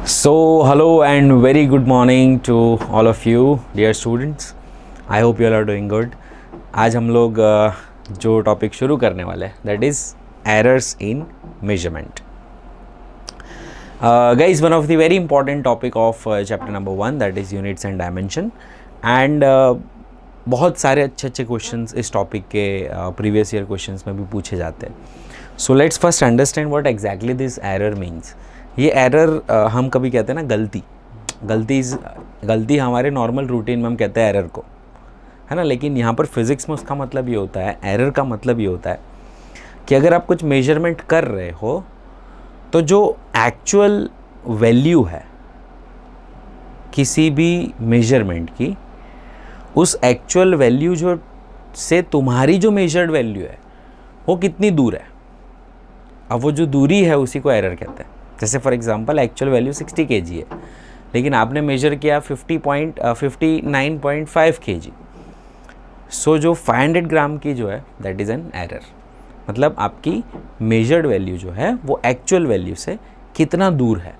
So, hello and very good morning to all of you, dear students. I hope you all are doing good. आज हम लोग जो topic शुरू करने वाले हैं that is errors in measurement. Guys, one of the very important topic of chapter number 1 that is units and dimension and बहुत सारे अच्छे अच्छे क्वेश्चंस इस टॉपिक के प्रीवियस ईयर क्वेश्चंस में भी पूछे जाते हैं. So let's first understand what exactly this error means. ये एरर हम कभी कहते हैं ना गलती हमारे नॉर्मल रूटीन में हम कहते हैं एरर को, है ना. लेकिन यहाँ पर फिज़िक्स में उसका मतलब ये होता है, एरर का मतलब ये होता है कि अगर आप कुछ मेजरमेंट कर रहे हो तो जो एक्चुअल वैल्यू है किसी भी मेजरमेंट की, उस एक्चुअल वैल्यू जो से तुम्हारी जो मेजर्ड वैल्यू है वो कितनी दूर है. अब वो जो दूरी है उसी को एरर कहते हैं. जैसे for example actual value 60 kg है लेकिन आपने मेजर किया 59.5 kg. सो जो 500 ग्राम की जो है दैट इज़ एन एरर. मतलब आपकी मेजर्ड वैल्यू जो है वो एक्चुअल वैल्यू से कितना दूर है.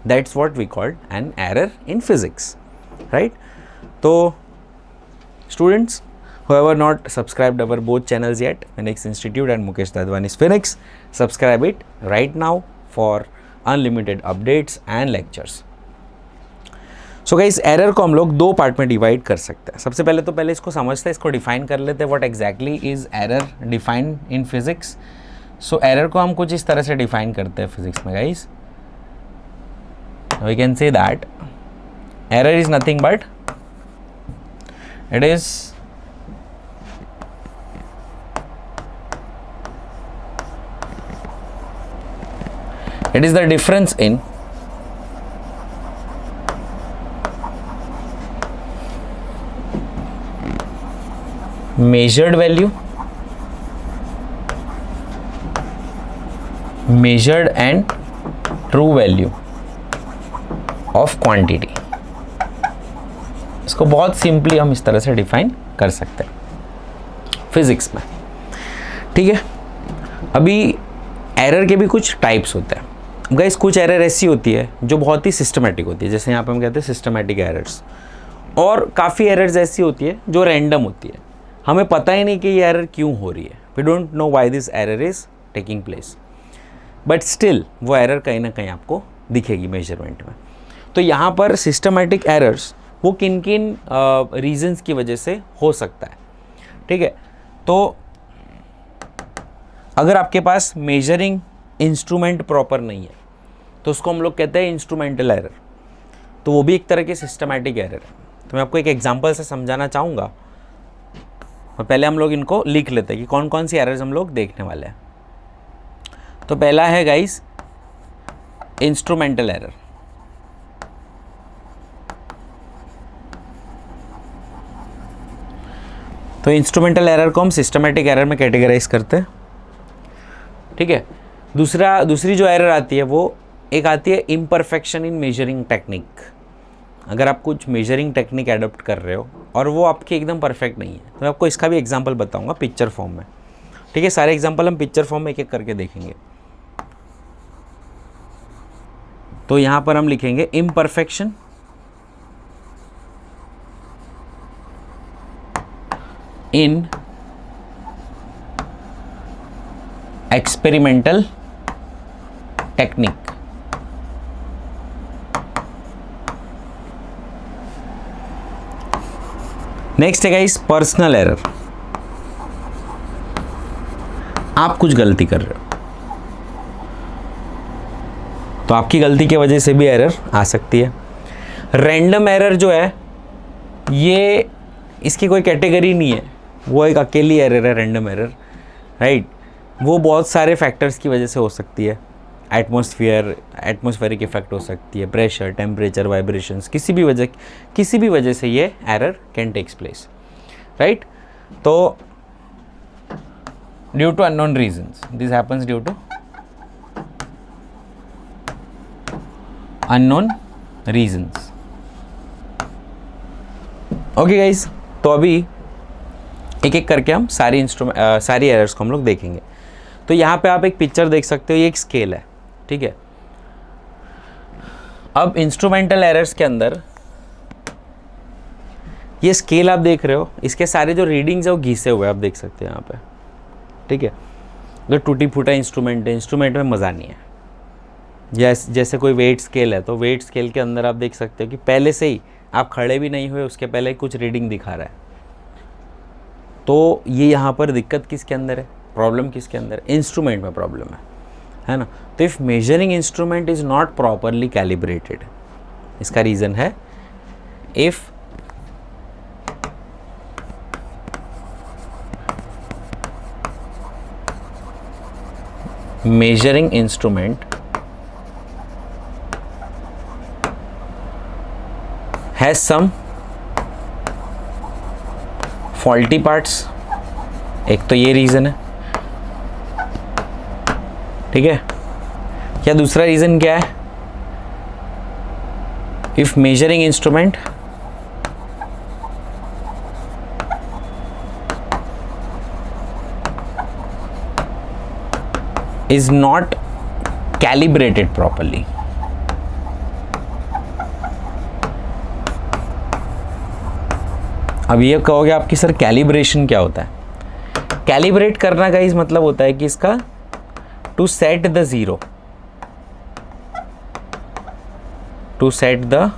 That's what we called an error in physics, right. तो students who have not subscribed our both channels yet, Phoenix Institute and Mukesh Dadwani's Phoenix, subscribe it right now for unlimited updates and lectures. So guys, error को हम लोग दो part में divide कर सकते हैं. सबसे पहले इसको समझते हैं, इसको डिफाइन कर लेते हैं. What exactly is error define in physics. So error को हम कुछ इस तरह से डिफाइन करते हैं फिजिक्स में guys. We can say that error is nothing but it is the difference in measured value, measured and true value of quantity. इसको बहुत सिंपली हम इस तरह से डिफाइन कर सकते हैं फिजिक्स में, ठीक है. अभी एरर के भी कुछ टाइप्स होते हैं गाइस. कुछ एरर ऐसी होती है जो बहुत ही सिस्टमेटिक होती है, जैसे यहाँ पे हम कहते हैं सिस्टमेटिक एरर्स. और काफ़ी एरर्स ऐसी होती है जो रैंडम होती है, हमें पता ही नहीं कि ये एरर क्यों हो रही है. We don't know why this error is taking place, but still वो एरर कहीं ना कहीं आपको दिखेगी मेजरमेंट में. तो यहाँ पर सिस्टमेटिक एरर्स वो किन किन रीजंस की वजह से हो सकता है, ठीक है. तो अगर आपके पास मेजरिंग इंस्ट्रूमेंट प्रॉपर नहीं है तो उसको हम लोग कहते हैं इंस्ट्रूमेंटल एरर. तो वो भी एक तरह की सिस्टमैटिक एरर है. तो मैं आपको एक एग्जांपल से समझाना चाहूँगा. और पहले हम लोग इनको लिख लेते हैं कि कौन कौन सी एरर्स हम लोग देखने वाले हैं. तो पहला है गाइस इंस्ट्रूमेंटल एरर. तो इंस्ट्रूमेंटल एरर को हम सिस्टमेटिक एरर में कैटेगराइज करते हैं, ठीक है. दूसरी जो एरर आती है वो एक आती है इम्परफेक्शन इन मेजरिंग टेक्निक. अगर आप कुछ मेजरिंग टेक्निक एडॉप्ट कर रहे हो और वो आपकी एकदम परफेक्ट नहीं है, तो मैं आपको इसका भी एग्जांपल बताऊंगा पिक्चर फॉर्म में, ठीक है. सारे एग्जांपल हम पिक्चर फॉर्म में एक एक करके देखेंगे. तो यहाँ पर हम लिखेंगे imperfection in experimental technique. Next है गाइस पर्सनल एरर. आप कुछ गलती कर रहे हो तो आपकी गलती की वजह से भी एरर आ सकती है. रैंडम एरर जो है ये इसकी कोई कैटेगरी नहीं है, वो एक अकेली एरर है रैंडम एरर, राइट. वो बहुत सारे फैक्टर्स की वजह से हो सकती है. एटमॉस्फेरिक इफेक्ट हो सकती है, प्रेशर, टेम्परेचर, वाइब्रेशंस, किसी भी वजह से ये error can takes place, right. तो due to unknown reasons, this happens due to unknown reasons. Okay guys, तो अभी एक एक करके हम सारी एरर्स को हम लोग देखेंगे. तो यहाँ पे आप एक पिक्चर देख सकते हो, ये एक स्केल है, ठीक है. अब इंस्ट्रूमेंटल एरर्स के अंदर ये स्केल आप देख रहे हो, इसके सारे जो रीडिंग्स है वो घिसे हुए आप देख सकते हैं यहाँ पे, ठीक है। अगर टूटी फूटा इंस्ट्रूमेंट है, इंस्ट्रूमेंट में मज़ा नहीं है। जैसे कोई वेट स्केल है, तो वेट स्केल के अंदर आप देख सकते हो कि पहले से ही आप खड़े भी नहीं हुए उसके पहले कुछ रीडिंग दिखा रहा है। तो ये यहाँ पर दिक्कत किसके अंदर है, प्रॉब्लम किसके अंदर है, इंस्ट्रूमेंट में प्रॉब्लम है ना। तो if measuring instrument is not properly calibrated, इसका रीज़न है if measuring instrument has some faulty parts, एक तो ये रीज़न है, ठीक है। क्या दूसरा रीज़न क्या है, if measuring instrument is not calibrated properly, अब ये कहोगे आपकी सर कैलिब्रेशन क्या होता है। कैलिब्रेट करना का इस मतलब होता है कि इसका to set the zero, to set the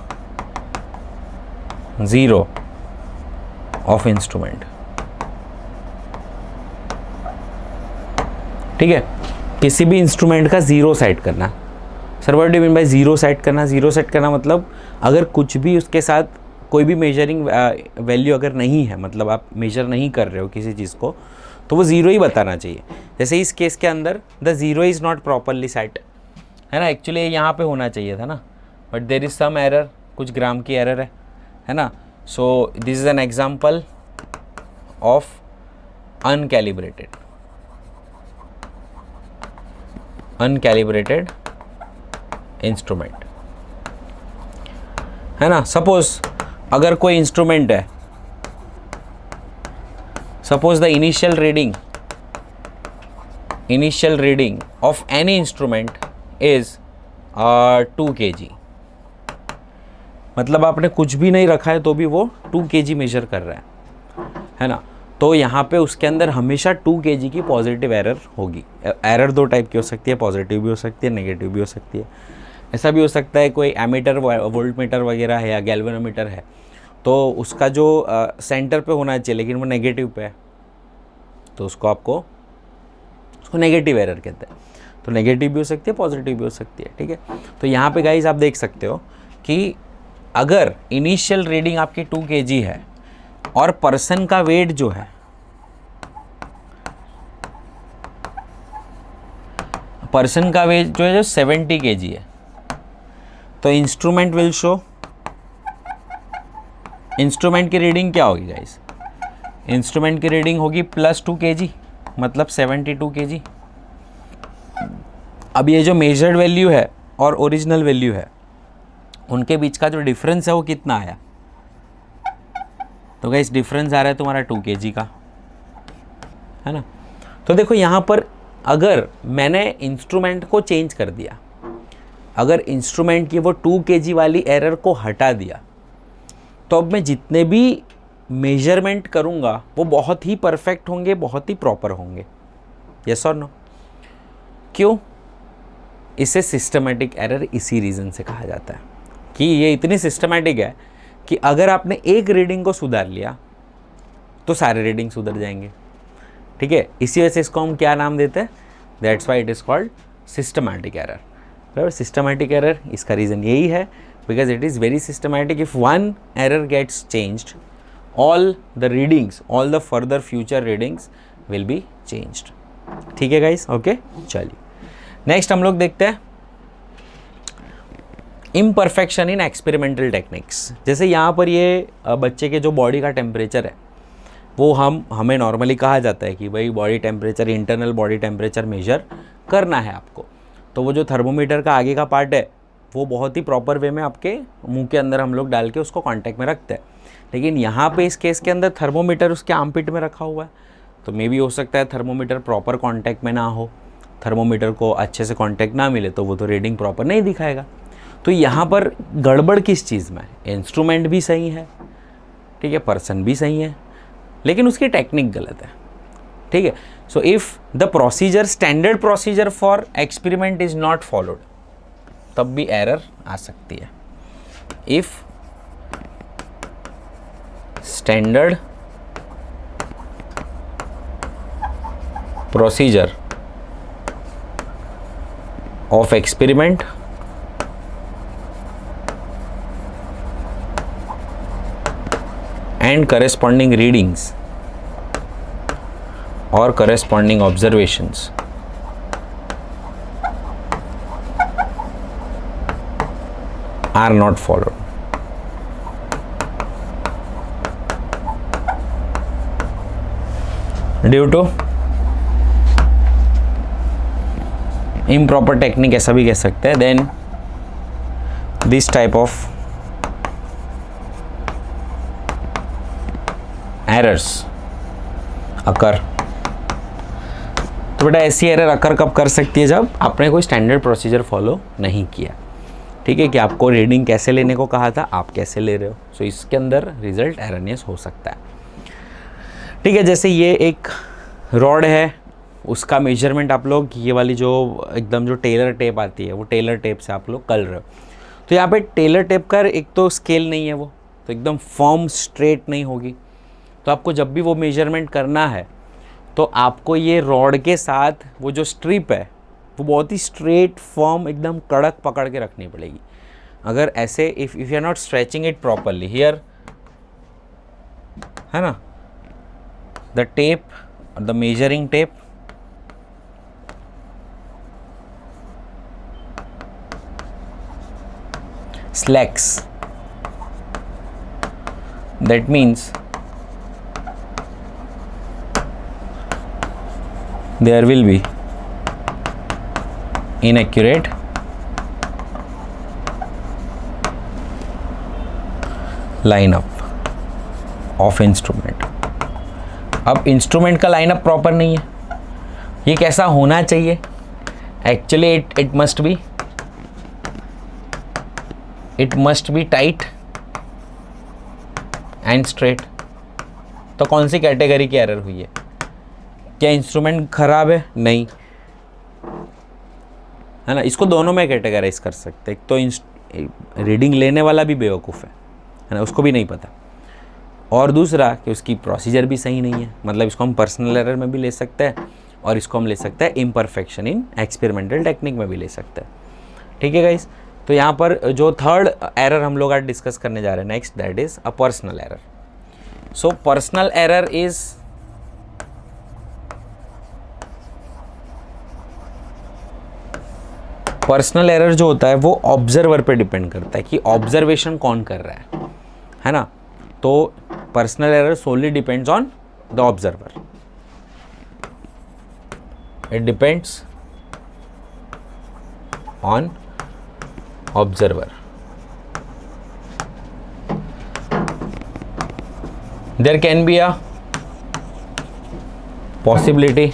zero of instrument, ठीक है। किसी भी इंस्ट्रूमेंट का ज़ीरो सेट करना। Sir what do mean by zero set करना, ज़ीरो सेट करना मतलब अगर कुछ भी उसके साथ कोई भी मेजरिंग वैल्यू अगर नहीं है, मतलब आप मेजर नहीं कर रहे हो किसी चीज़ को, तो वो ज़ीरो ही बताना चाहिए। जैसे इस केस के अंदर the zero is not properly set, है ना। एक्चुअली यहाँ पे होना चाहिए था ना, but there is some error, कुछ ग्राम की एरर है ना। So this is an example of uncalibrated instrument, है ना। सपोज अगर कोई इंस्ट्रूमेंट है, suppose the initial reading of any instrument is 2 kg, मतलब आपने कुछ भी नहीं रखा है तो भी वो 2 kg मेजर कर रहा है ना। तो यहाँ पे उसके अंदर हमेशा 2 kg की पॉजिटिव एरर होगी। एरर दो टाइप की हो सकती है, पॉजिटिव भी हो सकती है, नेगेटिव भी हो सकती है। ऐसा भी हो सकता है कोई एमीटर, वोल्टमीटर वगैरह है या गैल्वेनोमीटर है, तो उसका जो सेंटर पे होना चाहिए लेकिन वो नेगेटिव पे है, तो उसको नेगेटिव एरर कहते हैं। तो नेगेटिव भी हो सकती है, पॉजिटिव भी हो सकती है, ठीक है। तो यहाँ पे गाइस आप देख सकते हो कि अगर इनिशियल रीडिंग आपकी 2 kg है और पर्सन का वेट जो है, जो 70 kg है, तो इंस्ट्रूमेंट विल शो, इंस्ट्रूमेंट की रीडिंग क्या होगी गाइस, इंस्ट्रूमेंट की रीडिंग होगी +2 kg, मतलब 72 kg। अब ये जो मेजर्ड वैल्यू है और ओरिजिनल वैल्यू है, उनके बीच का जो डिफरेंस है वो कितना आया, तो गाइस डिफरेंस आ रहा है तुम्हारा 2 kg का, है ना। तो देखो यहाँ पर अगर मैंने इंस्ट्रूमेंट को चेंज कर दिया, अगर इंस्ट्रूमेंट की वो 2 kg वाली एरर को हटा दिया, तो अब मैं जितने भी मेजरमेंट करूँगा वो बहुत ही परफेक्ट होंगे, बहुत ही प्रॉपर होंगे। यस और नो? क्यों? इसे सिस्टमेटिक एरर इसी रीज़न से कहा जाता है कि ये इतनी सिस्टमेटिक है कि अगर आपने एक रीडिंग को सुधार लिया तो सारे रीडिंग सुधर जाएंगे, ठीक है। इसी वजह से इसको हम क्या नाम देते हैं, that's why it is called systematic error. बराबर, सिस्टमैटिक एरर, इसका रीज़न यही है because it is very systematic. If one error gets changed, all the readings, all the further future readings will be changed। ठीक है guys, okay. चलिए next हम लोग देखते हैं इम्परफेक्शन इन एक्सपेरिमेंटल टेक्निक्स। जैसे यहाँ पर ये बच्चे के जो बॉडी का टेम्परेचर है वो हमें नॉर्मली कहा जाता है कि भाई body temperature, internal body temperature measure करना है आपको, तो वो जो थर्मोमीटर का आगे का पार्ट है वो बहुत ही प्रॉपर वे में आपके मुंह के अंदर हम लोग डाल के उसको कांटेक्ट में रखते हैं। लेकिन यहाँ पे इस केस के अंदर थर्मोमीटर उसके आर्मपिट में रखा हुआ है, तो मे भी हो सकता है थर्मोमीटर प्रॉपर कांटेक्ट में ना हो, थर्मोमीटर को अच्छे से कांटेक्ट ना मिले तो वो तो रीडिंग प्रॉपर नहीं दिखाएगा। तो यहाँ पर गड़बड़ किस चीज़ में है? इंस्ट्रूमेंट भी सही है, ठीक है, पर्सन भी सही है, लेकिन उसकी टेक्निक गलत है, ठीक है। So if the procedure, standard procedure for experiment is not followed, तब भी एरर आ सकती है। If standard procedure of experiment and corresponding readings or corresponding observations are not followed. Due to improper technique, ऐसा भी कह सकते हैं, then this type of errors occur. तो बेटा ऐसी एरर अकर कब कर सकती है? जब आपने कोई स्टैंडर्ड प्रोसीजर फॉलो नहीं किया, ठीक है, कि आपको रीडिंग कैसे लेने को कहा था, आप कैसे ले रहे हो, सो इसके अंदर रिजल्ट एरनियस हो सकता है, ठीक है। जैसे ये एक रॉड है, उसका मेजरमेंट आप लोग ये वाली जो एकदम जो टेलर टेप आती है, वो टेलर टेप से आप लोग कर रहे हो, तो यहाँ पे टेलर टेप का एक तो स्केल नहीं है, वो तो एकदम फॉर्म स्ट्रेट नहीं होगी। तो आपको जब भी वो मेजरमेंट करना है तो आपको ये रॉड के साथ वो जो स्ट्रिप है वो बहुत ही स्ट्रेट फॉर्म एकदम कड़क पकड़ के रखनी पड़ेगी। अगर ऐसे if you are not stretching it properly here, है ना, द टेप और the measuring tape slacks, that means there will be inaccurate lineup of instrument। अब इंस्ट्रूमेंट का लाइनअप प्रॉपर नहीं है, ये कैसा होना चाहिए? Actually it must be tight and straight. तो कौन सी कैटेगरी की एरर हुई है? क्या इंस्ट्रूमेंट खराब है? नहीं, है ना। इसको दोनों में कैटेगराइज कर सकते हैं। एक तो रीडिंग लेने वाला भी बेवकूफ़ है ना, उसको भी नहीं पता, और दूसरा कि उसकी प्रोसीजर भी सही नहीं है। मतलब इसको हम पर्सनल एरर में भी ले सकते हैं और इसको हम ले सकते हैं इम्परफेक्शन इन एक्सपेरिमेंटल टेक्निक में भी ले सकते हैं, ठीक है गाइस। तो यहाँ पर जो थर्ड एरर हम लोग आज डिस्कस करने जा रहे हैं next, that is a personal error. So personal error is personal error जो होता है वो ऑब्जर्वर पे डिपेंड करता है कि ऑब्जर्वेशन कौन कर रहा है ना। तो personal error solely depends on the observer, it depends on observer. There can be a possibility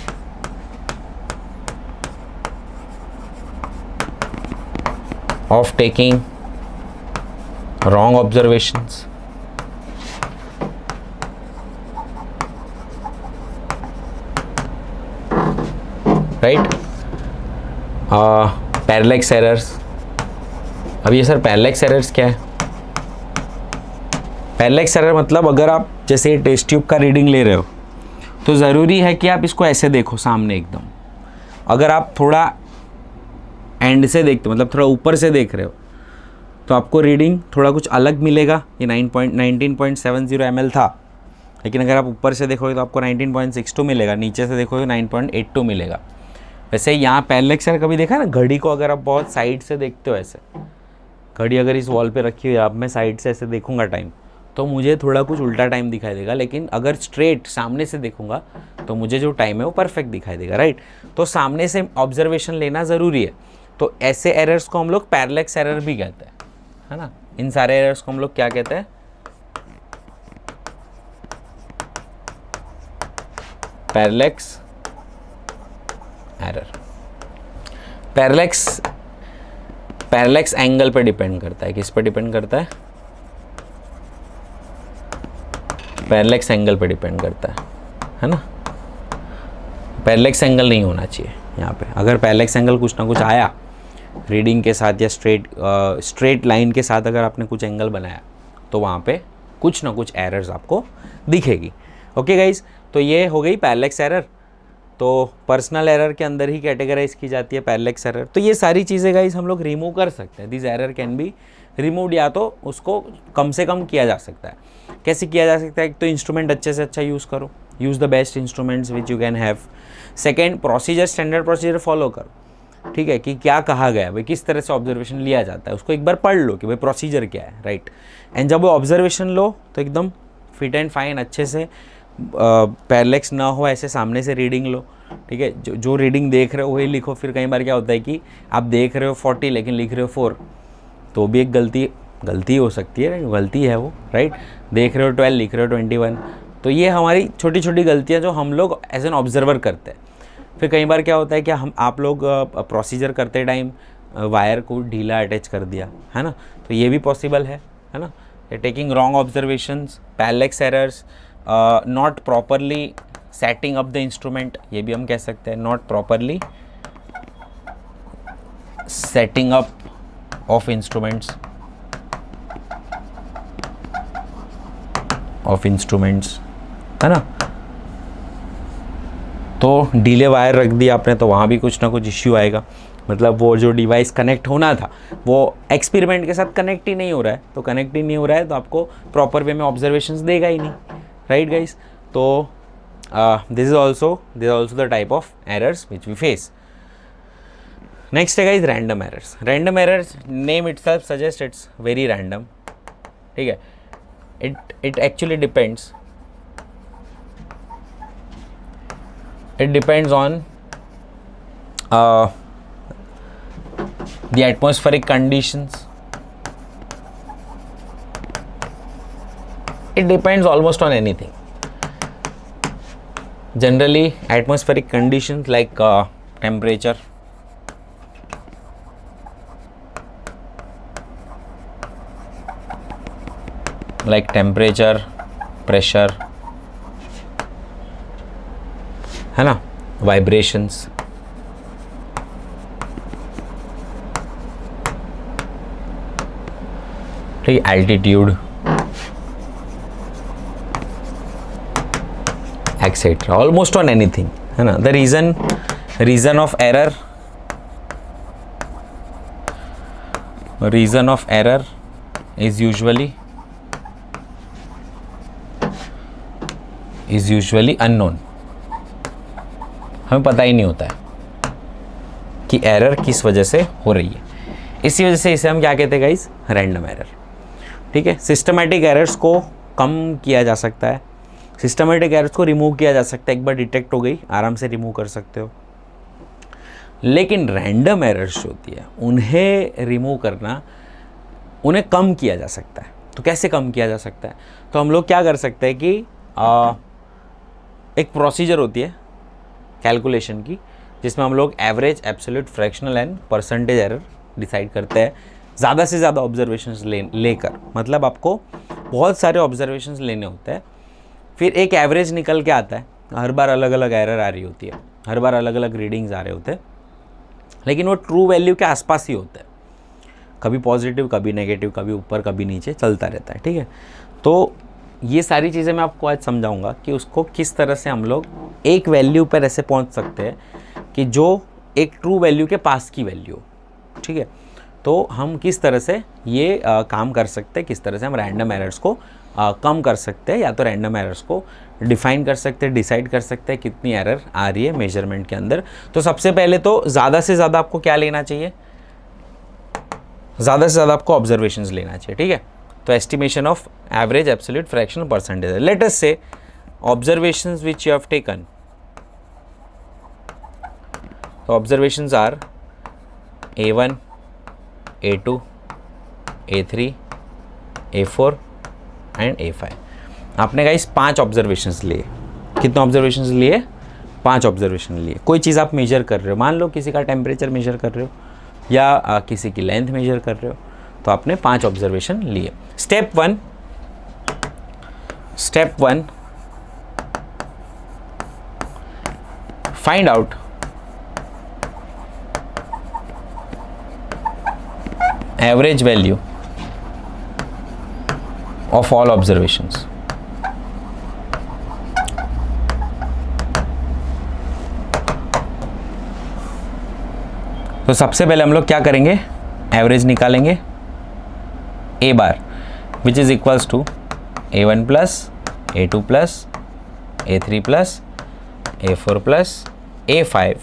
of taking wrong observations, right? Parallax errors. अब ये सर पैरेलैक्स एरर्स क्या है? पैरेलैक्स एरर मतलब अगर आप जैसे टेस्ट ट्यूब का रीडिंग ले रहे हो तो ज़रूरी है कि आप इसको ऐसे देखो सामने एकदम। अगर आप थोड़ा एंड से देखते मतलब थोड़ा ऊपर से देख रहे हो तो आपको रीडिंग थोड़ा कुछ अलग मिलेगा। ये 19.70 ml था, लेकिन अगर आप ऊपर से देखोगे तो आपको 19.62 मिलेगा, नीचे से देखोगे 9.82 मिलेगा। वैसे यहाँ पैरेलैक्स एरर कभी देखा ना, घड़ी को अगर आप बहुत साइड से देखते हो, ऐसे घड़ी अगर इस वॉल पे रखी हुई है, अब मैं साइड से ऐसे देखूंगा टाइम तो मुझे थोड़ा कुछ उल्टा टाइम दिखाई देगा, लेकिन अगर स्ट्रेट सामने से देखूंगा तो मुझे जो टाइम है वो परफेक्ट दिखाई देगा, राइट। तो सामने से ऑब्जर्वेशन लेना ज़रूरी है। तो ऐसे एरर्स को हम लोग पैरेलैक्स एरर भी कहते हैं, है ना। इन सारे एरर्स को हम लोग क्या कहते हैं? Parallax error. पैरेलैक्स एंगल पे डिपेंड करता है। किस पे डिपेंड करता है? पैरेलैक्स एंगल पे डिपेंड करता है ना। पैरेलैक्स एंगल नहीं होना चाहिए यहाँ पे। अगर पैरेलैक्स एंगल कुछ ना कुछ आया रीडिंग के साथ या स्ट्रेट लाइन के साथ अगर आपने कुछ एंगल बनाया तो वहाँ पे कुछ ना कुछ एरर्स आपको दिखेगी। ओके गाइज, तो ये हो गई पैरेलैक्स एरर। तो पर्सनल एरर के अंदर ही कैटेगराइज की जाती है पैरेलैक्स एरर। तो ये सारी चीज़ें गाइज हम लोग रिमूव कर सकते हैं। This error can be removed, या तो उसको कम से कम किया जा सकता है। कैसे किया जा सकता है? एक तो इंस्ट्रूमेंट अच्छे से अच्छा यूज़ करो, use the best instruments which you can have. Second, procedure, standard procedure follow करो, ठीक है, कि क्या कहा गया है भाई, किस तरह से ऑब्जर्वेशन लिया जाता है, उसको एक बार पढ़ लो कि भाई प्रोसीजर क्या है, राइट। एंड जब वो ऑब्जर्वेशन लो तो एकदम फिट एंड फाइन अच्छे से पैरेलैक्स ना हो ऐसे सामने से रीडिंग लो, ठीक है। जो रीडिंग देख रहे हो वही लिखो। फिर कई बार क्या होता है कि आप देख रहे हो 40 लेकिन लिख रहे हो 4, तो भी एक गलती हो सकती है, गलती है वो, राइट। देख रहे हो 12 लिख रहे हो 21। तो ये हमारी छोटी छोटी गलतियाँ जो हम लोग एज एन ऑब्जर्वर करते हैं। फिर कई बार क्या होता है कि आप लोग प्रोसीजर करते टाइम वायर को ढीला अटैच कर दिया, है ना, तो ये भी पॉसिबल है ना। Taking wrong observations, parallax errors, not properly setting up the instrument, ये भी हम कह सकते हैं, not properly setting up of instruments, है ना। तो डीले वायर रख दिया आपने तो वहाँ भी कुछ ना कुछ इश्यू आएगा। मतलब वो जो डिवाइस कनेक्ट होना था वो एक्सपेरिमेंट के साथ कनेक्ट ही नहीं हो रहा है, तो कनेक्ट ही नहीं हो रहा है तो आपको प्रॉपर वे में ऑब्जर्वेशंस देगा ही नहीं, राइट गाइस। तो this is also the type of errors which we face. Next है guys random errors. Random errors, name itself suggest it's very random, ठीक है। it actually depends on the atmospheric conditions. It depends almost on anything. Generally atmospheric conditions like temperature, pressure, है ना, vibrations, ठीक, altitude, etc. Almost on anything, है ना. The reason of error is usually unknown. हमें पता ही नहीं होता है कि एरर किस वजह से हो रही है. इसी वजह से इसे हम क्या कहते हैं गाइस, रैंडम एरर. ठीक है. सिस्टमैटिक एरर्स को कम किया जा सकता है, सिस्टमैटिक एरर्स को रिमूव किया जा सकता है. एक बार डिटेक्ट हो गई आराम से रिमूव कर सकते हो. लेकिन रैंडम एरर्स जो होती है उन्हें रिमूव करना, उन्हें कम किया जा सकता है. तो कैसे कम किया जा सकता है? तो हम लोग क्या कर सकते हैं कि एक प्रोसीजर होती है कैलकुलेशन की, जिसमें हम लोग average, absolute, fractional and percentage error decide करते हैं ज़्यादा से ज़्यादा ऑब्जर्वेशंस लेकर. मतलब आपको बहुत सारे ऑब्जर्वेशंस लेने होते हैं, फिर एक एवरेज निकल के आता है. हर बार अलग अलग एरर आ रही होती है, हर बार अलग अलग रीडिंग्स आ रहे होते हैं, लेकिन वो ट्रू वैल्यू के आसपास ही होते हैं. कभी पॉजिटिव, कभी नेगेटिव, कभी ऊपर, कभी नीचे चलता रहता है. ठीक है. तो ये सारी चीज़ें मैं आपको आज समझाऊंगा कि उसको किस तरह से हम लोग एक वैल्यू पर ऐसे पहुंच सकते हैं कि जो एक ट्रू वैल्यू के पास की वैल्यू. ठीक है. तो हम किस तरह से ये काम कर सकते हैं, किस तरह से हम रैंडम एरर्स को कम कर सकते हैं, या तो रैंडम एरर्स को डिफाइन कर सकते हैं, डिसाइड कर सकते हैं कितनी एरर आ रही है मेजरमेंट के अंदर. तो सबसे पहले तो ज़्यादा से ज़्यादा आपको क्या लेना चाहिए, ज़्यादा से ज़्यादा आपको ऑब्जर्वेशंस लेना चाहिए. ठीक है. तो estimation of average, absolute, fractional, percentage. Let us say observations which you have taken. तो observations are A1, A2, A3, A4 and A5. आपने गाइस 5 ऑब्जर्वेशंस लिए. कितने ऑब्जर्वेशंस लिए? 5 ऑब्जर्वेशन लिए. कोई चीज़ आप मेजर कर रहे हो, मान लो किसी का टेम्परेचर मेजर कर रहे हो, या किसी की लेंथ मेजर कर रहे हो, तो आपने 5 ऑब्जर्वेशन लिए। Step one, find out average value of all observations. तो सबसे पहले हम लोग क्या करेंगे, एवरेज निकालेंगे A bar which is equals to A1 plus A2 plus A3 plus A4 plus A5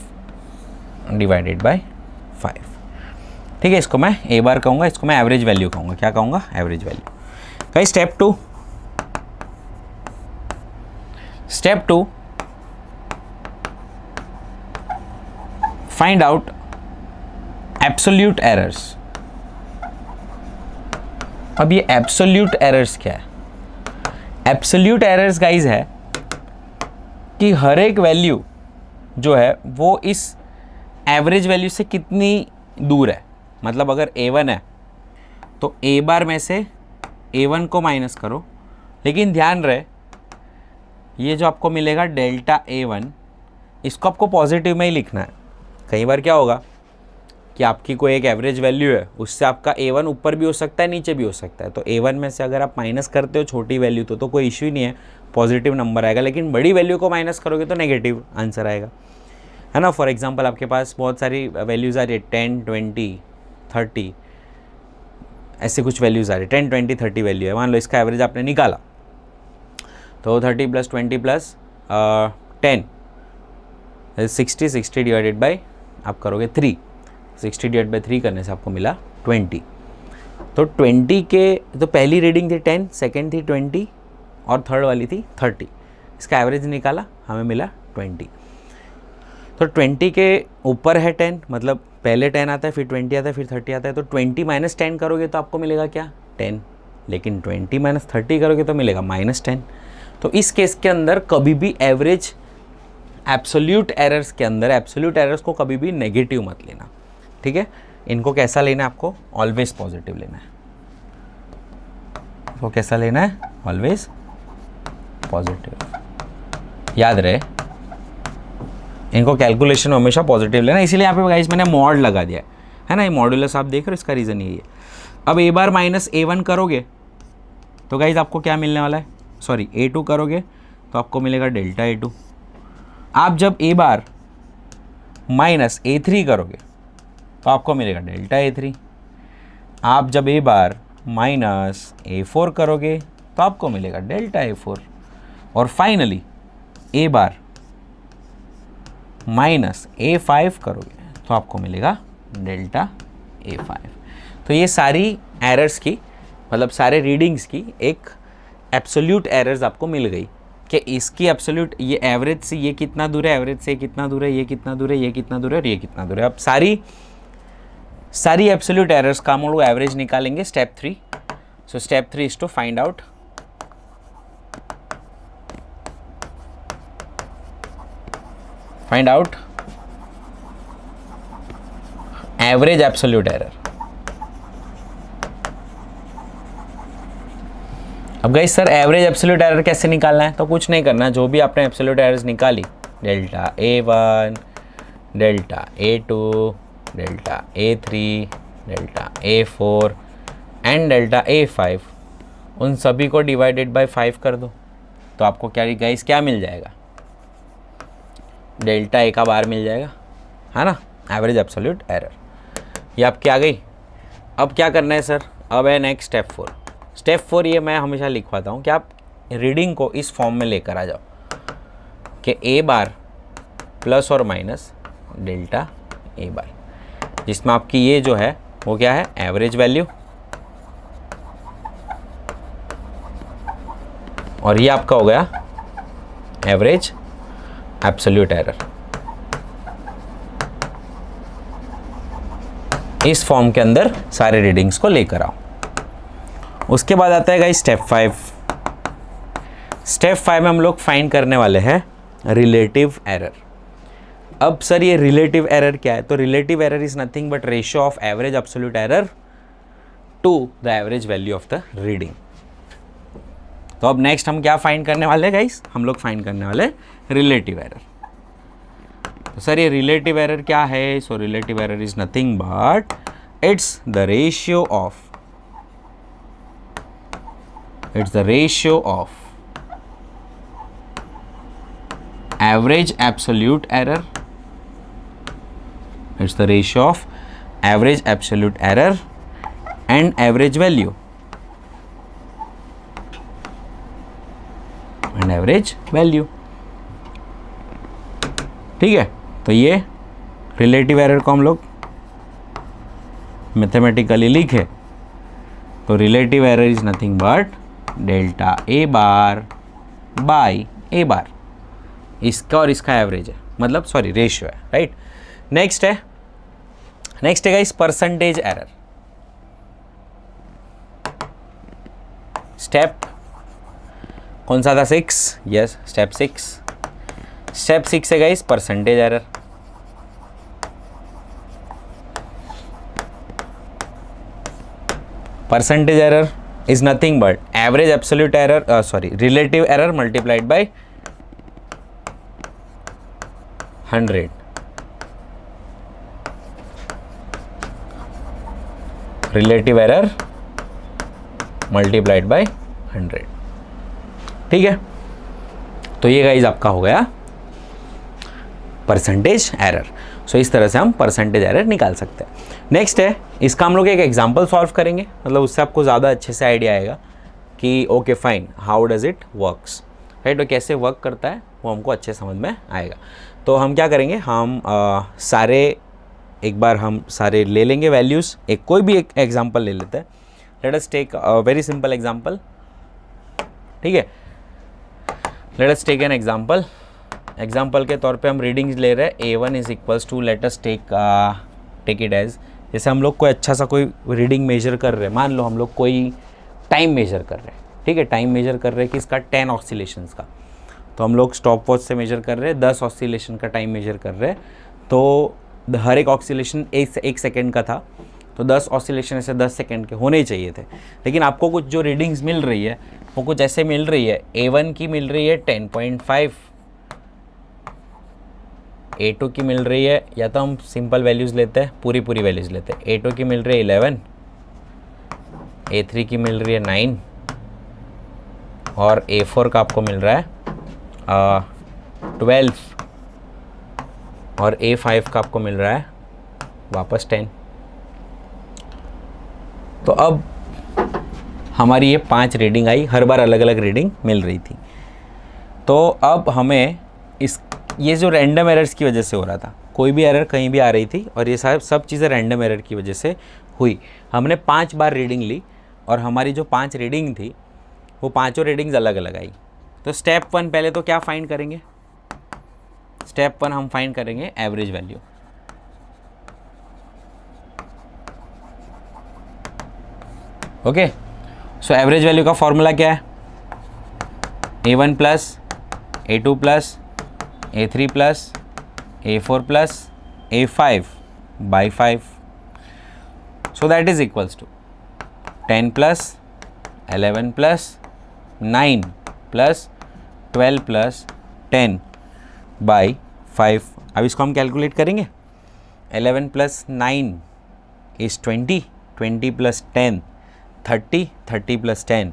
divided by 5। ठीक है, इसको मैं ए बार कहूँगा, इसको मैं एवरेज वैल्यू कहूँगा। क्या कहूँगा? Average value. कहीं step two find out absolute errors. अब ये एब्सोल्यूट एरर्स क्या है? एब्सोल्यूट एरर्स गाइज है कि हर एक वैल्यू जो है वो इस एवरेज वैल्यू से कितनी दूर है। मतलब अगर A1 है तो ए बार में से A1 को माइनस करो, लेकिन ध्यान रहे ये जो आपको मिलेगा डेल्टा A1, इसको आपको पॉजिटिव में ही लिखना है। कई बार क्या होगा कि आपकी कोई एक एवरेज वैल्यू है, उससे आपका A1 ऊपर भी हो सकता है, नीचे भी हो सकता है। तो A1 में से अगर आप माइनस करते हो छोटी वैल्यू तो कोई इश्यू ही नहीं है, पॉजिटिव नंबर आएगा। लेकिन बड़ी वैल्यू को माइनस करोगे तो नेगेटिव आंसर आएगा, है ना। फॉर एग्जांपल आपके पास बहुत सारी वैल्यूज़ आ रही है, 10, 20, 30, ऐसे कुछ वैल्यूज़ आ रही है। 10, 20, 30 वैल्यू है, मान लो इसका एवरेज आपने निकाला, तो 30 प्लस 20 प्लस 10 60, 60 डिवाइडेड बाई आप करोगे 3, 60 डिवाइड बाई 3 करने से आपको मिला 20। तो 20 के तो पहली रीडिंग थी 10, सेकेंड थी 20 और थर्ड वाली थी 30। इसका एवरेज निकाला, हमें मिला 20। तो 20 के ऊपर है 10, मतलब पहले 10 आता है, फिर 20 आता है, फिर 30 आता है। तो 20 माइनस 10 करोगे तो आपको मिलेगा क्या? 10। लेकिन 20 माइनस 30 करोगे तो मिलेगा -10। तो इस केस के अंदर कभी भी एवरेज एब्सोल्यूट एरर्स के अंदर एब्सोल्यूट एरर्स को कभी भी नेगेटिव मत लेना, ठीक है। इनको कैसा लेना है आपको? ऑलवेज पॉजिटिव लेना है। तो कैसा लेना है? Always positive. याद रहे, इनको कैलकुलेशन में हमेशा पॉजिटिव लेना। इसीलिए यहाँ पे गाइस मैंने मॉड लगा दिया है ना, ये मॉड्यूलस आप देख रहे हो, इसका रीज़न यही है। अब ए बार माइनस A1 करोगे तो गाइस आपको क्या मिलने वाला है? सॉरी, A2 करोगे तो आपको मिलेगा डेल्टा A2। आप जब ए बार माइनस A3 करोगे तो आपको मिलेगा डेल्टा A3। आप जब ए बार माइनस A4 करोगे तो आपको मिलेगा डेल्टा A4। और फाइनली ए बार माइनस A5 करोगे तो आपको मिलेगा डेल्टा A5। तो ये सारी एरर्स की, मतलब सारे रीडिंग्स की एक एब्सोल्यूट एरर्स आपको मिल गई कि इसकी एब्सोल्यूट, ये एवरेज से ये कितना दूर है, एवरेज से कितना दूर है, ये कितना दूर है, ये कितना दूर है और ये कितना दूर है। अब सारी एब्सोल्यूट एरर्स का हम लोग एवरेज निकालेंगे। Step 3। So step 3 is to find out average absolute error. अब guys sir average absolute error कैसे निकालना है? तो कुछ नहीं करना, जो भी आपने एब्सोल्यूट एरर्स निकाली, delta A1, delta A2, delta A3, delta A4 and delta A5, उन सभी को डिवाइडेड बाय 5 कर दो तो आपको क्या गाइस क्या मिल जाएगा? डेल्टा A का बार मिल जाएगा, है ना, एवरेज एब्सोल्यूट एरर। ये आपकी आ गई। अब क्या करना है सर? अब है नेक्स्ट स्टेप 4। स्टेप 4 ये मैं हमेशा लिखवाता हूँ कि आप रीडिंग को इस फॉर्म में लेकर आ जाओ कि ए बार प्लस और माइनस डेल्टा ए बार, जिसमें आपकी ये जो है वो क्या है? एवरेज वैल्यू, और ये आपका हो गया एवरेज एब्सोल्यूट एरर। इस फॉर्म के अंदर सारे रीडिंग्स को लेकर आओ। उसके बाद आता है गाइस स्टेप 5। स्टेप 5 में हम लोग फाइंड करने वाले हैं रिलेटिव एरर। अब सर ये रिलेटिव एरर क्या है? तो relative error is nothing but ratio of average absolute error to the average value of the reading. तो अब नेक्स्ट हम क्या फाइंड करने वाले हैं गाइस? हम लोग फाइंड करने वाले रिलेटिव एरर। तो सर ये रिलेटिव एरर क्या है? सो relative error is nothing but it's the ratio of average absolute error. It's the ratio of average absolute error and average value ठीक है। तो ये रिलेटिव एरर को हम लोग मैथमेटिकली लिखे तो relative error is nothing but delta A bar by A bar, इसका और इसका एवरेज है, मतलब सॉरी रेशियो है, राइट। नेक्स्ट है गाइस परसेंटेज एरर। स्टेप कौन सा था? 6, यस स्टेप 6 है guys percentage error. Percentage error is nothing but average absolute error, relative error multiplied by 100। Relative error multiplied by 100, ठीक है। तो ये गाइज आपका हो गया परसेंटेज एरर। सो इस तरह से हम परसेंटेज एरर निकाल सकते हैं। नेक्स्ट है, इसका हम लोग एक एग्जांपल सॉल्व करेंगे, मतलब उससे आपको ज़्यादा अच्छे से आइडिया आएगा कि okay fine how does it works, right. तो कैसे वर्क करता है वो हमको अच्छे समझ में आएगा। तो हम क्या करेंगे, हम एक बार हम सारे ले लेंगे वैल्यूज़, कोई भी एक एग्जांपल ले लेते हैं। Let us take a very simple example, ठीक है। Let us take an example के तौर पे हम रीडिंग्स ले रहे हैं। A1 is equals to, let us take it as, जैसे हम लोग कोई अच्छा सा कोई रीडिंग मेजर कर रहे हैं, मान लो हम लोग कोई टाइम मेजर कर रहे हैं, ठीक है। टाइम मेजर कर रहे हैं कि इसका 10 ऑसिलेशंस का, तो हम लोग स्टॉप वॉच से मेजर कर रहे हैं, 10 ऑसिलेशन का टाइम मेजर कर रहे हैं। तो हर एक ऑसिलेशन 1 सेकेंड का था, तो 10 ऑसिलेशन ऐसे 10 सेकेंड के होने ही चाहिए थे। लेकिन आपको कुछ जो रीडिंग्स मिल रही है वो कुछ ऐसे मिल रही है, A1 की मिल रही है 10.5, A2 की मिल रही है, या तो हम सिंपल वैल्यूज़ लेते हैं, पूरी वैल्यूज़ लेते हैं। A2 की मिल रही है 11, A3 की मिल रही है 9 और A4 का आपको मिल रहा है 12 और A5 का आपको मिल रहा है वापस 10। तो अब हमारी ये 5 रीडिंग आई, हर बार अलग अलग रीडिंग मिल रही थी। तो अब हमें ये जो रैंडम एरर्स की वजह से हो रहा था, कोई भी एरर कहीं भी आ रही थी और ये सब चीज़ें रैंडम एरर की वजह से हुई। हमने 5 बार रीडिंग ली और हमारी जो 5 रीडिंग थी वो पाँचों रीडिंग्स अलग अलग आई। तो स्टेप 1 पहले तो क्या फाइंड करेंगे? स्टेप 1 हम फाइंड करेंगे average value. Okay, so average value का फॉर्मूला क्या है? A1 plus A2 plus A3 plus A4 plus A5 by 5, so that is equals to 10 plus 11 plus 9 plus 12 plus 10 by 5। अब इसको हम कैलकुलेट करेंगे। 11 plus 9 is 20, 20 plus 10 30, 30 plus 10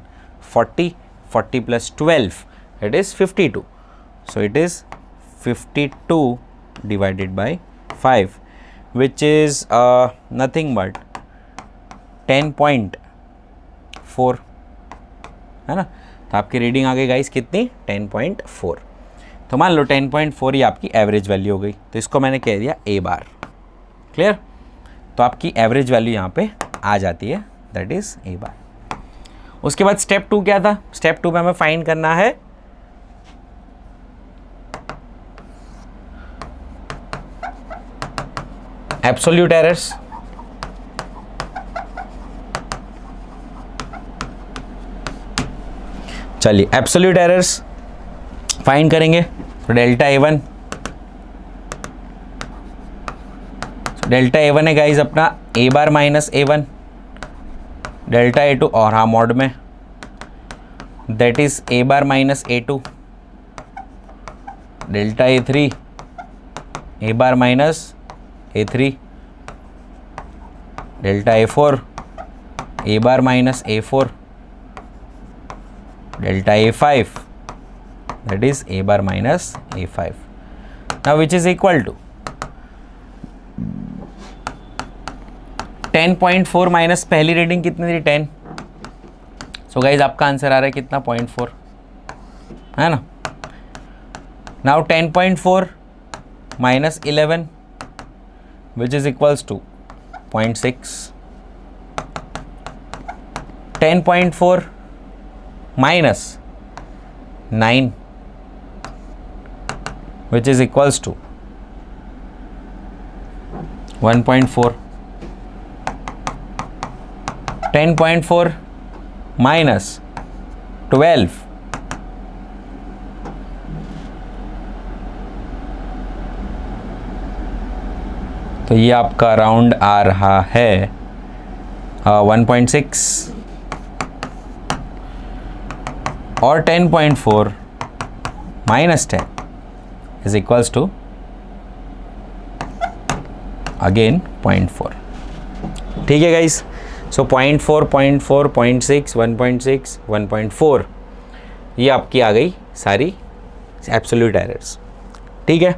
40, 40 plus 12 it is 52. So it is 52 divided by 5 which is nothing but 10.4, है ना। तो आपकी reading आ गई guys कितनी? 10.4। तो मान लो 10.4 ये आपकी एवरेज वैल्यू हो गई, तो इसको मैंने कह दिया A बार। क्लियर? तो आपकी एवरेज वैल्यू यहाँ पे आ जाती है, दैट इज A बार। उसके बाद स्टेप 2 क्या था? स्टेप 2 में हमें फाइंड करना है एब्सोल्यूट एरर्स। चलिए एब्सोल्यूट एरर्स फाइंड करेंगे। तो डेल्टा A1 डेल्टा A1 है गाइज अपना A bar minus A1, delta A2 और हाँ मॉड में that is A bar minus A2, delta A3 A bar minus A3, delta A4 A bar minus A4, delta A5 that is A bar minus A5. Now which is equal to 10.4 minus पहली reading कितनी थी 10. So guys आपका answer आ रहा है कितना 0.4 है ना. Now 10.4 minus 11 which is equals to 0.6. 10.4 minus 9 which is equals to 1.4. 10.4 minus 12 तो ये आपका राउंड आ रहा है 1.6 और 10.4 minus 10 is equals to again 0.4. ठीक है गाइस. सो 0.4, 0.4, 0.6, 1.6, 1.4 ये आपकी आ गई सारी एब्सोल्यूट एरर्स. ठीक है.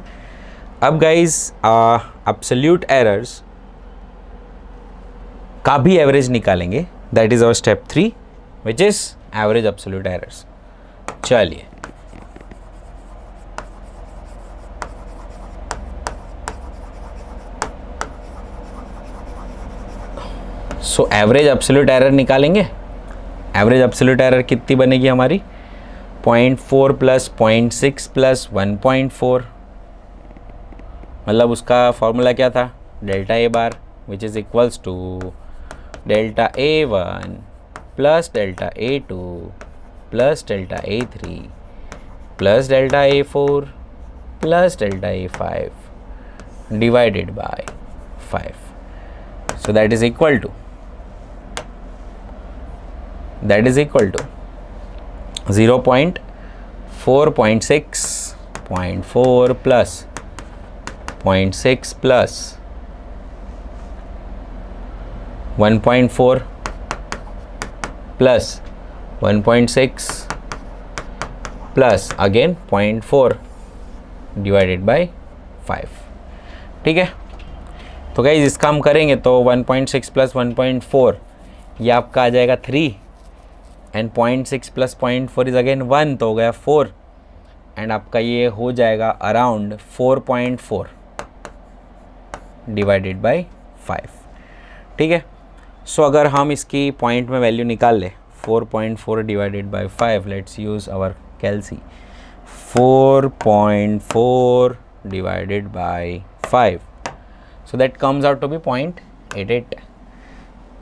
अब गाइस एब्सोल्यूट एरर्स का भी एवरेज निकालेंगे. That is our step 3 which is average absolute errors. चलिए सो एवरेज एब्सोल्यूट एरर निकालेंगे. एवरेज एब्सोल्यूट एरर कितनी बनेगी हमारी 0.4 प्लस 0.6 प्लस 1.4 मतलब उसका फॉर्मूला क्या था delta A bar which is equals to delta A1 plus delta A2 plus delta A3 plus delta A4 plus delta A5 divided by 5. So that is equal to 0.4.6 0.4 plus 0.6 plus 1.4 plus 1.6 plus again 0.4 divided by 5. ठीक है. तो guys इसका हम करेंगे तो 1.6 plus 1.4 ये आपका आ जाएगा 3 एंड 0.6 प्लस 0.4 इज अगेन 1 तो हो गया 4 एंड आपका ये हो जाएगा अराउंड 4.4 डिवाइडेड बाय 5. ठीक है. सो अगर हम इसकी पॉइंट में वैल्यू निकाल ले 4.4 divided by 5 let's use our calci 4.4 divided by 5 so that comes out to be 0.88.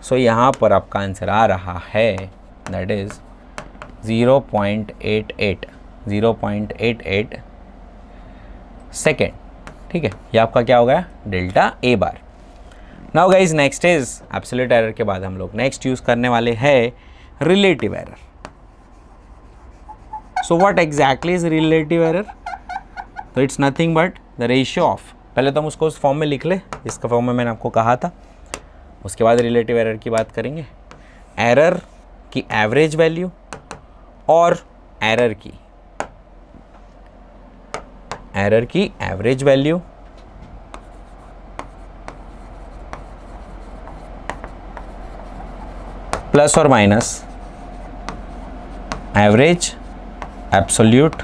so यहाँ पर आपका आंसर आ रहा है that is 0.88 सेकेंड. ठीक है. ये आपका क्या हो गया delta A bar. Now guys next is absolute error के बाद हम लोग नेक्स्ट यूज करने वाले हैं relative error. So what exactly is relative error. तो it's nothing but the ratio of, पहले तो हम उसको उस फॉर्म में लिख ले जिसका फॉर्म में मैंने आपको कहा था, उसके बाद रिलेटिव एरर की बात करेंगे. एरर की एवरेज वैल्यू और एरर की एवरेज वैल्यू प्लस और माइनस एवरेज एब्सोल्यूट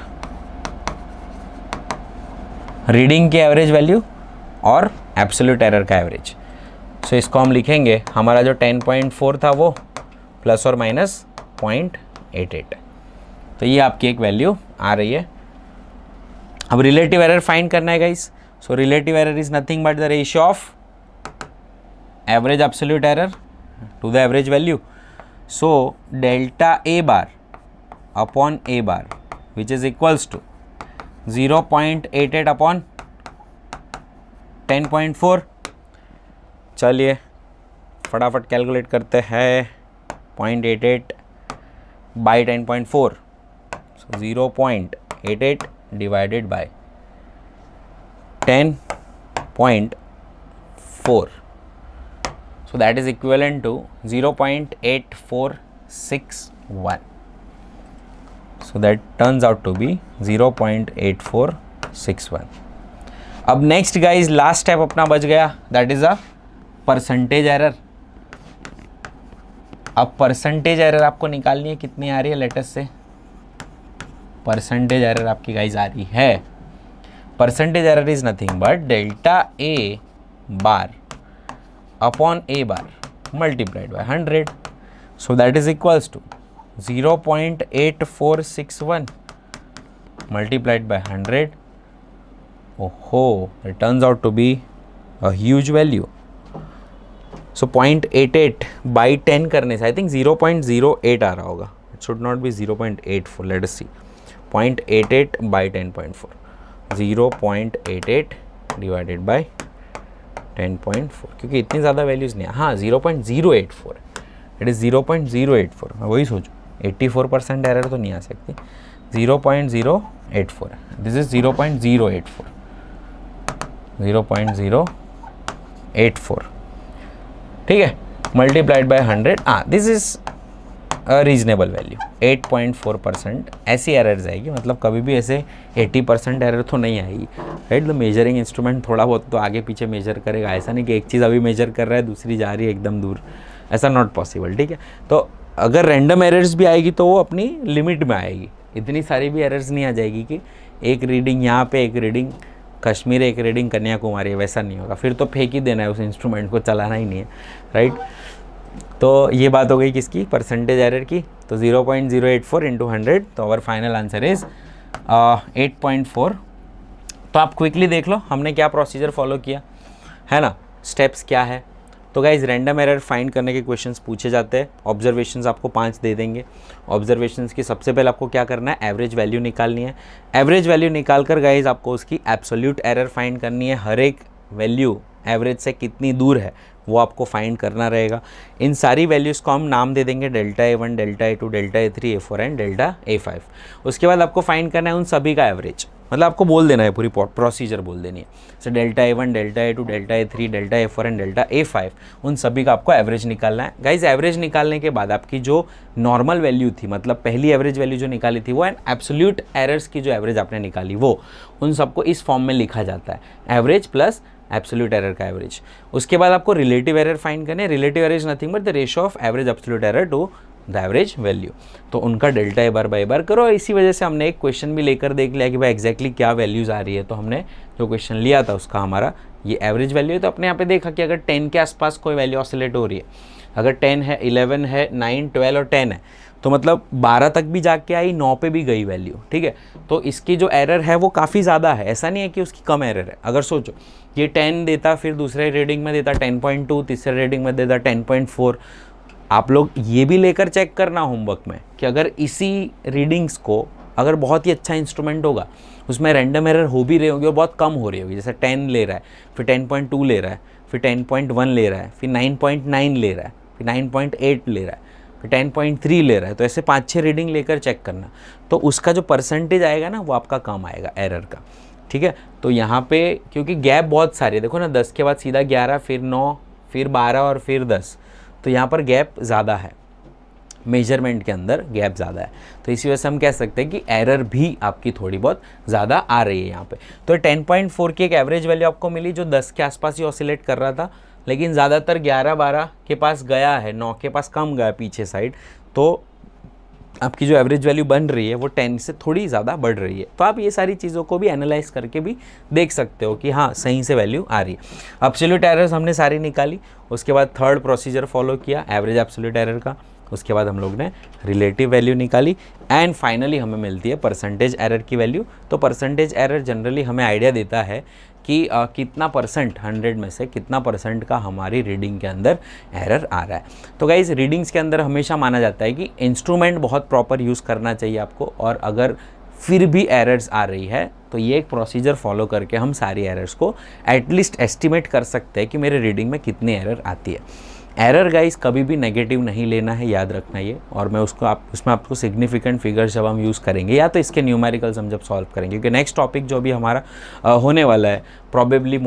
रीडिंग की एवरेज वैल्यू और एब्सोल्यूट एरर का एवरेज. सो इसको हम लिखेंगे हमारा जो 10.4 था वो प्लस और माइनस 0.88. तो ये आपकी एक वैल्यू आ रही है. अब रिलेटिव एरर फाइंड करना है guys. So relative error is nothing but the ratio of average absolute error to the average value. So delta A bar upon A bar which is equals to 0.88 upon 10.4 चलिए फटाफट calculate करते हैं 0.88 by 10.4, so 0.88 divided by 10.4, so that is equivalent to 0.8461, so that turns out to be 0.8461. अब next guys last step अपना बच गया, that is a percentage error. अब percentage error आपको निकालनी है, कितनी आ रही है लेटेस्ट से. परसेंटेज एरर आपकी गाइज आ रही है, percentage error is nothing but delta A bar upon A bar multiplied by 100, so that is equals to 0.8461 multiplied by 100. Oh, it turns out to be a huge value. So 0.88 by 10 करने से I think 0.08 आ रहा होगा. It should not be 0.84. Let us see. 0.88 by 10.4. 0.88 divided by 10.4. क्योंकि इतनी ज़्यादा values नहीं है. हाँ 0.084. It is 0.084. मैं वही सोचूँ 84% एरर तो नहीं आ सकती. 0.084. This is 0.084. 0.084. ठीक है, multiplied by 100. This is a reasonable value. 8.4% ऐसी एरर जाएगी, मतलब कभी भी ऐसे 80% एरर तो नहीं आएगी, राइट. द मेजरिंग इंस्ट्रूमेंट थोड़ा बहुत तो आगे पीछे मेजर करेगा, ऐसा नहीं कि एक चीज़ अभी मेजर कर रहा है दूसरी जा रही है एकदम दूर, ऐसा नॉट पॉसिबल. ठीक है, तो अगर रैंडम एरर्स भी आएगी तो वो अपनी लिमिट में आएगी, इतनी सारी भी एरर्स नहीं आ जाएगी कि एक रीडिंग यहाँ पे, एक रीडिंग कश्मीर, एक रीडिंग कन्याकुमारी, वैसा नहीं होगा. फिर तो फेंक ही देना है, उस इंस्ट्रूमेंट को चलाना ही नहीं है, राइट. तो ये बात हो गई किसकी, परसेंटेज एरर की. तो 0.084 इंटू 100, तो आवर फाइनल आंसर इज 8.4. तो आप क्विकली देख लो हमने क्या प्रोसीजर फॉलो किया है ना, स्टेप्स क्या है. तो गाइज रैंडम एरर फाइंड करने के क्वेश्चंस पूछे जाते हैं. ऑब्जर्वेशंस आपको 5 दे देंगे. ऑब्जर्वेशंस की सबसे पहले आपको क्या करना है, एवरेज वैल्यू निकालनी है. एवरेज वैल्यू निकाल कर गाइज आपको उसकी एब्सोल्यूट एरर फाइंड करनी है. हर एक वैल्यू एवरेज से कितनी दूर है वो आपको फाइंड करना रहेगा. इन सारी वैल्यूज़ को हम नाम दे देंगे, delta A1, delta A2, delta A3, A4 and delta A5. उसके बाद आपको फाइंड करना है उन सभी का एवरेज, मतलब आपको बोल देना है, पूरी प्रोसीजर बोल देनी है. So delta A1, delta A2, delta A3, delta A4 and delta A5, उन सभी का आपको एवरेज निकालना है. गाइज एवरेज निकालने के बाद आपकी जो नॉर्मल वैल्यू थी, मतलब पहली एवरेज वैल्यू जो निकाली थी वो, एंड एब्सोल्यूट एरर्स की जो एवरेज आपने निकाली वो, उन सबको इस फॉर्म में लिखा जाता है, एवरेज प्लस एब्सोल्यूट एरर का एवरेज. उसके बाद आपको रिलेटिव एरर फाइंड करने. Relative error is nothing but the ratio of average absolute error to the average value. तो उनका डेल्टा ए बार बाई बार करो. इसी वजह से हमने एक क्वेश्चन भी लेकर देख लिया कि भाई एग्जैक्टली क्या वैल्यूज़ आ रही है. तो हमने जो क्वेश्चन लिया था उसका हमारा ये एवरेज वैल्यू है. तो अपने यहाँ पे देखा कि अगर 10 के आसपास कोई वैल्यू ऑसिलेट हो रही है, अगर 10 है, 11 है, 9, 12 और 10 है, तो मतलब 12 तक भी जाके आई, 9 पे भी गई वैल्यू. ठीक है, तो इसकी जो एरर है वो काफ़ी ज़्यादा है, ऐसा नहीं है कि उसकी कम एरर है. अगर सोचो ये 10 देता, फिर दूसरे रीडिंग में देता 10.2, तीसरे रीडिंग में देता 10.4. आप लोग ये भी लेकर चेक करना होमवर्क में कि अगर इसी रीडिंग्स को, अगर बहुत ही अच्छा इंस्ट्रूमेंट होगा, उसमें रैंडम एरर हो भी रही होगी और बहुत कम हो रही होगी, जैसे 10 ले रहा है, फिर 10.2 ले रहा है, फिर 10.1 ले रहा है, फिर 9.9 ले रहा है, फिर 9.8 ले रहा है, फिर 10.3 ले रहा है, तो ऐसे 5-6 रीडिंग लेकर चेक करना. तो उसका जो परसेंटेज आएगा ना वो आपका कम आएगा एरर का. ठीक है, तो यहाँ पे क्योंकि गैप बहुत सारी है, देखो ना 10 के बाद सीधा 11, फिर 9, फिर 12 और फिर 10, तो यहाँ पर गैप ज़्यादा है, मेजरमेंट के अंदर गैप ज़्यादा है. तो इसी वजह से हम कह सकते हैं कि एरर भी आपकी थोड़ी बहुत ज़्यादा आ रही है यहाँ पे. तो 10.4 की एक एवरेज वैल्यू आपको मिली जो 10 के आसपास ही ऑसिलेट कर रहा था, लेकिन ज़्यादातर 11-12 के पास गया है, 9 के पास कम गया पीछे साइड. तो आपकी जो एवरेज वैल्यू बन रही है वो 10 से थोड़ी ज़्यादा बढ़ रही है. तो आप ये सारी चीज़ों को भी एनालाइज करके भी देख सकते हो कि हाँ सही से वैल्यू आ रही है. एब्सोल्यूट एरर्स हमने सारी निकाली. उसके बाद थर्ड प्रोसीजर फॉलो किया एवरेज एब्सोल्यूट एरर का. उसके बाद हम लोग ने रिलेटिव वैल्यू निकाली एंड फाइनली हमें मिलती है परसेंटेज एरर की वैल्यू. तो परसेंटेज एरर जनरली हमें आइडिया देता है कि कितना परसेंट 100 में से कितना परसेंट का हमारी रीडिंग के अंदर एरर आ रहा है. तो गाइज रीडिंग्स के अंदर हमेशा माना जाता है कि इंस्ट्रूमेंट बहुत प्रॉपर यूज़ करना चाहिए आपको, और अगर फिर भी एरर्स आ रही है, तो ये एक प्रोसीजर फॉलो करके हम सारी एरर्स को एटलीस्ट एस्टिमेट कर सकते हैं कि मेरे रीडिंग में कितनी एरर आती है। एरर गाइस कभी भी नेगेटिव नहीं लेना है, याद रखना ये। और मैं उसमें आपको सिग्निफिकेंट फिगर्स जब हम यूज़ करेंगे या तो इसके न्यूमेरिकल्स हम जब सॉल्व करेंगे, क्योंकि नेक्स्ट टॉपिक जो भी हमारा होने वाला है प्रॉबेबली